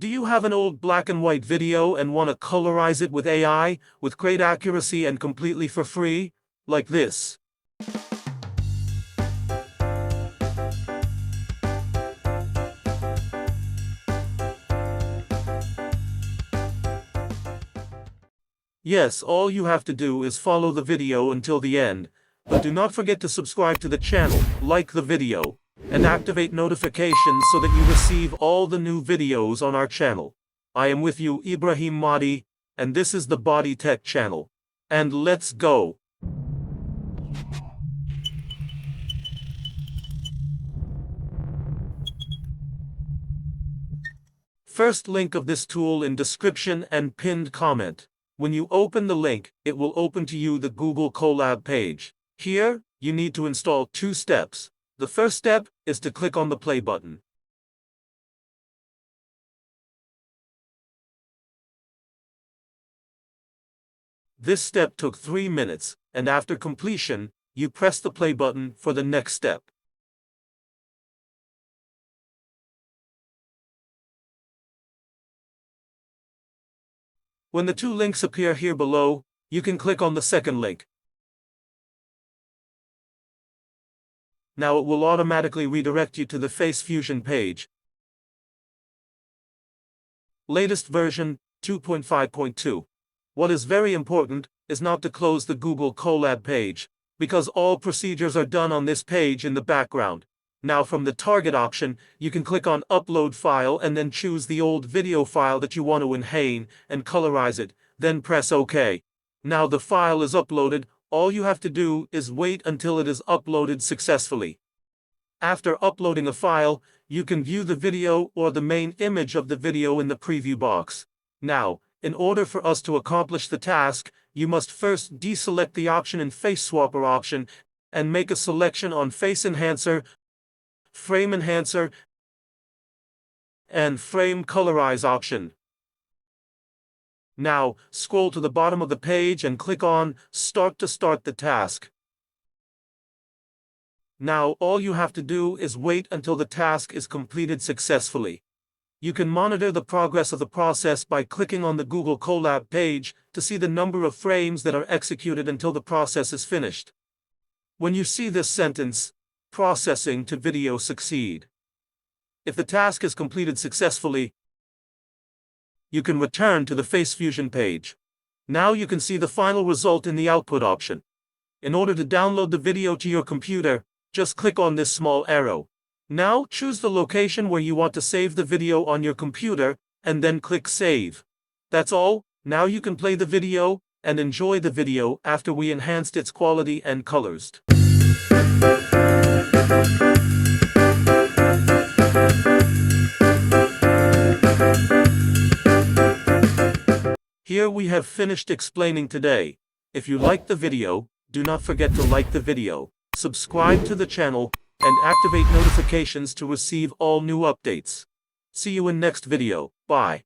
Do you have an old black and white video and want to colorize it with AI, with great accuracy and completely for free? Like this. Yes, all you have to do is follow the video until the end, but do not forget to subscribe to the channel, like the video, and activate notifications so that you receive all the new videos on our channel. I am with you, Ibrahim Mahdi, and this is the Body Tech channel. And let's go! First link of this tool in description and pinned comment. When you open the link, it will open to you the Google Colab page. Here, you need to install 2 steps. The first step is to click on the play button. This step took 3 minutes, and after completion, you press the play button for the next step. When the 2 links appear here below, you can click on the second link. Now it will automatically redirect you to the Face Fusion page. Latest version 2.5.2. What is very important is not to close the Google Colab page, because all procedures are done on this page in the background. Now from the target option, you can click on Upload File and then choose the old video file that you want to enhance and colorize it, then press OK. Now the file is uploaded, all you have to do is wait until it is uploaded successfully. After uploading a file, you can view the video or the main image of the video in the preview box. Now, in order for us to accomplish the task, you must first deselect the option in Face Swapper option and make a selection on Face Enhancer, Frame Enhancer, and Frame Colorize option. Now, scroll to the bottom of the page and click on Start to start the task. Now, all you have to do is wait until the task is completed successfully. You can monitor the progress of the process by clicking on the Google Colab page to see the number of frames that are executed until the process is finished. When you see this sentence, processing to video succeed. If the task is completed successfully, you can return to the Face Fusion page. Now you can see the final result in the output option. In order to download the video to your computer, just click on this small arrow. Now choose the location where you want to save the video on your computer, and then click Save. That's all. Now you can play the video and enjoy the video after we enhanced its quality and colors. Here we have finished explaining today. If you liked the video, do not forget to like the video, subscribe to the channel, and activate notifications to receive all new updates. See you in next video. Bye.